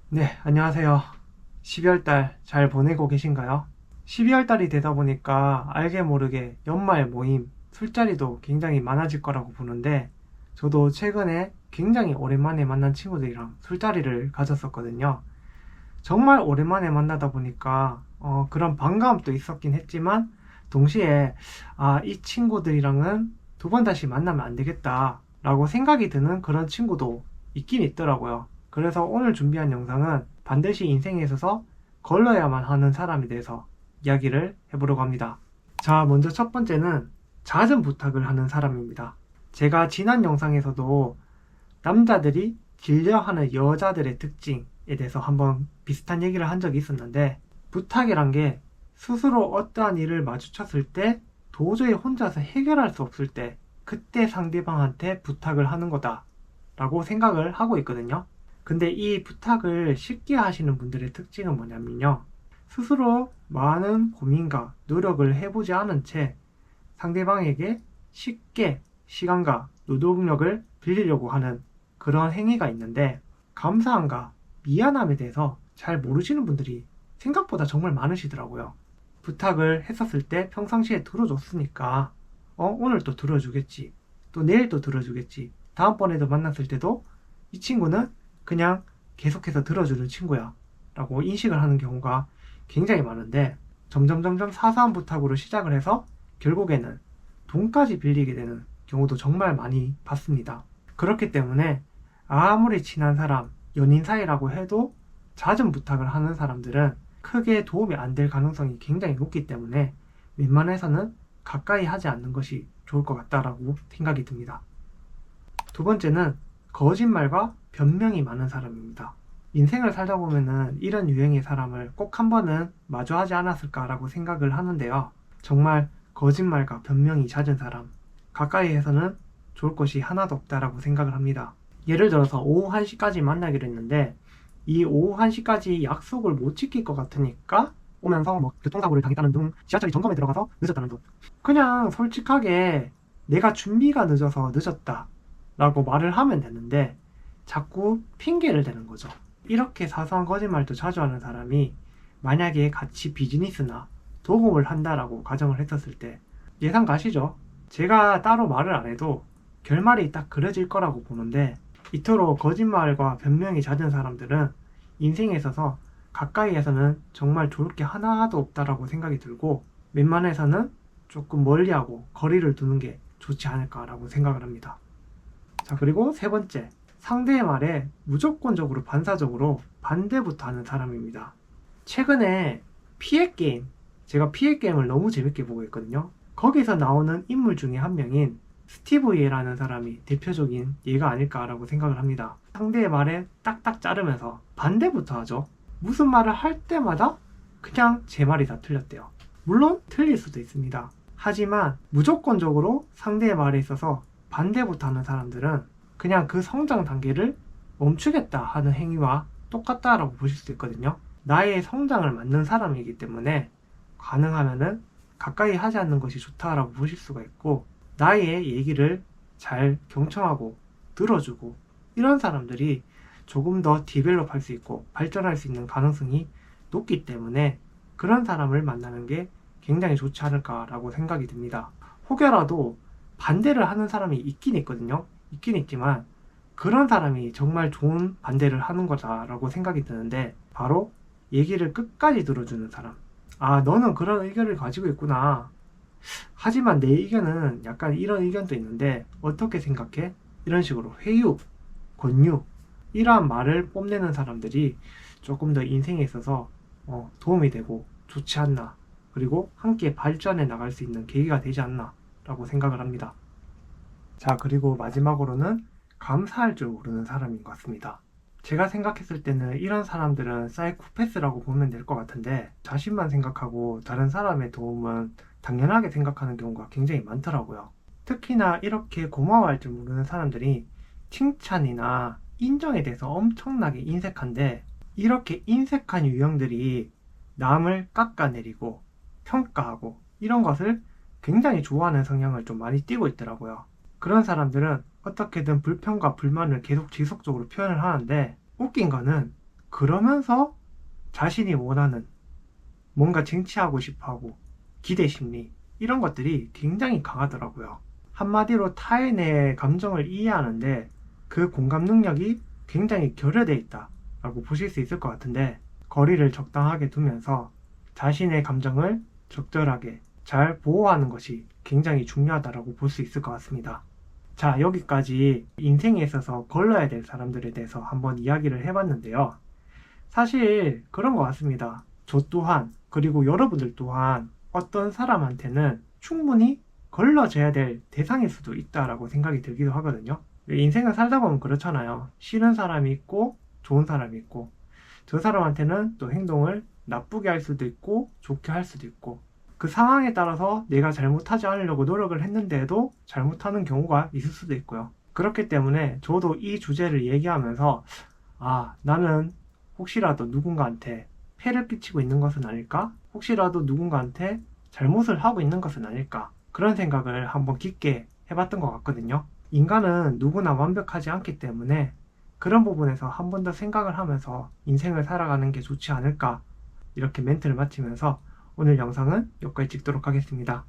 네, 안녕하세요. 12월 달 잘 보내고 계신가요? 12월 달이 되다 보니까 알게 모르게 연말 모임, 술자리도 굉장히 많아질 거라고 보는데, 저도 최근에 굉장히 오랜만에 만난 친구들이랑 술자리를 가졌었거든요. 정말 오랜만에 만나다 보니까 그런 반가움도 있었긴 했지만, 동시에 이 친구들이랑은 두 번 다시 만나면 안 되겠다 라고 생각이 드는 그런 친구도 있긴 있더라고요. 그래서 오늘 준비한 영상은 반드시 인생에 있어서 걸러야만 하는 사람에 대해서 이야기를 해보려고 합니다. 자, 먼저 첫 번째는 잦은 부탁을 하는 사람입니다. 제가 지난 영상에서도 남자들이 질려하는 여자들의 특징에 대해서 한번 비슷한 얘기를 한 적이 있었는데, 부탁이란 게 스스로 어떠한 일을 마주쳤을 때 도저히 혼자서 해결할 수 없을 때 그때 상대방한테 부탁을 하는 거다 라고 생각을 하고 있거든요. 근데 이 부탁을 쉽게 하시는 분들의 특징은 뭐냐면요, 스스로 많은 고민과 노력을 해보지 않은 채 상대방에게 쉽게 시간과 노동력을 빌리려고 하는 그런 행위가 있는데, 감사함과 미안함에 대해서 잘 모르시는 분들이 생각보다 정말 많으시더라고요. 부탁을 했었을 때 평상시에 들어줬으니까 오늘 또 들어주겠지, 또 내일 또 들어주겠지, 다음번에도 만났을 때도 이 친구는 그냥 계속해서 들어주는 친구야 라고 인식을 하는 경우가 굉장히 많은데, 점점 사소한 부탁으로 시작을 해서 결국에는 돈까지 빌리게 되는 경우도 정말 많이 봤습니다. 그렇기 때문에 아무리 친한 사람, 연인 사이라고 해도 잦은 부탁을 하는 사람들은 크게 도움이 안 될 가능성이 굉장히 높기 때문에 웬만해서는 가까이 하지 않는 것이 좋을 것 같다라고 생각이 듭니다. 두 번째는 거짓말과 변명이 많은 사람입니다. 인생을 살다 보면은 이런 유형의 사람을 꼭 한 번은 마주하지 않았을까라고 생각을 하는데요. 정말 거짓말과 변명이 잦은 사람, 가까이에서는 좋을 것이 하나도 없다라고 생각을 합니다. 예를 들어서 오후 1시까지 만나기로 했는데, 이 오후 1시까지 약속을 못 지킬 것 같으니까 오면서 뭐 교통사고를 당했다는 둥, 지하철이 점검에 들어가서 늦었다는 둥, 그냥 솔직하게 내가 준비가 늦어서 늦었다 라고 말을 하면 되는데 자꾸 핑계를 대는 거죠. 이렇게 사소한 거짓말도 자주 하는 사람이 만약에 같이 비즈니스나 도움을 한다라고 가정을 했었을 때 예상 가시죠? 제가 따로 말을 안 해도 결말이 딱 그려질 거라고 보는데, 이토록 거짓말과 변명이 잦은 사람들은 인생에 있어서 가까이에서는 정말 좋을 게 하나도 없다라고 생각이 들고, 웬만해서는 조금 멀리하고 거리를 두는 게 좋지 않을까라고 생각을 합니다. 자, 그리고 세 번째, 상대의 말에 무조건적으로 반사적으로 반대부터 하는 사람입니다. 최근에 피해 게임, 제가 피해 게임을 너무 재밌게 보고 있거든요. 거기서 나오는 인물 중에 한 명인 스티브 예라는 사람이 대표적인 예가 아닐까라고 생각을 합니다. 상대의 말에 딱딱 자르면서 반대부터 하죠. 무슨 말을 할 때마다 그냥 제 말이 다 틀렸대요. 물론 틀릴 수도 있습니다. 하지만 무조건적으로 상대의 말에 있어서 반대부터 하는 사람들은 그냥 그 성장 단계를 멈추겠다 하는 행위와 똑같다라고 보실 수 있거든요. 나의 성장을 맞는 사람이기 때문에 가능하면은 가까이 하지 않는 것이 좋다라고 보실 수가 있고, 나의 얘기를 잘 경청하고 들어주고, 이런 사람들이 조금 더 디벨롭 할 수 있고 발전할 수 있는 가능성이 높기 때문에 그런 사람을 만나는 게 굉장히 좋지 않을까라고 생각이 듭니다. 혹여라도 반대를 하는 사람이 있긴 있거든요. 있긴 있지만 그런 사람이 정말 좋은 반대를 하는 거다라고 생각이 드는데, 바로 얘기를 끝까지 들어주는 사람. 너는 그런 의견을 가지고 있구나. 하지만 내 의견은 약간 이런 의견도 있는데 어떻게 생각해? 이런 식으로 회유, 권유, 이러한 말을 뽐내는 사람들이 조금 더 인생에 있어서 도움이 되고 좋지 않나, 그리고 함께 발전해 나갈 수 있는 계기가 되지 않나 라고 생각을 합니다. 자, 그리고 마지막으로는 감사할 줄 모르는 사람인 것 같습니다. 제가 생각했을 때는 이런 사람들은 사이코패스라고 보면 될 것 같은데, 자신만 생각하고 다른 사람의 도움은 당연하게 생각하는 경우가 굉장히 많더라고요. 특히나 이렇게 고마워할 줄 모르는 사람들이 칭찬이나 인정에 대해서 엄청나게 인색한데, 이렇게 인색한 유형들이 남을 깎아내리고 평가하고 이런 것을 굉장히 좋아하는 성향을 좀 많이 띠고 있더라고요. 그런 사람들은 어떻게든 불평과 불만을 계속 지속적으로 표현을 하는데, 웃긴 거는 그러면서 자신이 원하는 뭔가 쟁취하고 싶어하고 기대 심리 이런 것들이 굉장히 강하더라고요. 한마디로 타인의 감정을 이해하는데 그 공감 능력이 굉장히 결여되어 있다라고 보실 수 있을 것 같은데, 거리를 적당하게 두면서 자신의 감정을 적절하게 잘 보호하는 것이 굉장히 중요하다고 볼 수 있을 것 같습니다. 자, 여기까지 인생에 있어서 걸러야 될 사람들에 대해서 한번 이야기를 해봤는데요. 사실 그런 것 같습니다. 저 또한, 그리고 여러분들 또한 어떤 사람한테는 충분히 걸러져야 될 대상일 수도 있다라고 생각이 들기도 하거든요. 인생을 살다 보면 그렇잖아요. 싫은 사람이 있고 좋은 사람이 있고, 저 사람한테는 또 행동을 나쁘게 할 수도 있고 좋게 할 수도 있고, 그 상황에 따라서 내가 잘못하지 않으려고 노력을 했는데도 잘못하는 경우가 있을 수도 있고요. 그렇기 때문에 저도 이 주제를 얘기하면서 나는 혹시라도 누군가한테 폐를 끼치고 있는 것은 아닐까? 혹시라도 누군가한테 잘못을 하고 있는 것은 아닐까? 그런 생각을 한번 깊게 해봤던 것 같거든요. 인간은 누구나 완벽하지 않기 때문에 그런 부분에서 한 번 더 생각을 하면서 인생을 살아가는 게 좋지 않을까, 이렇게 멘트를 마치면서 오늘 영상은 여기까지 찍도록 하겠습니다.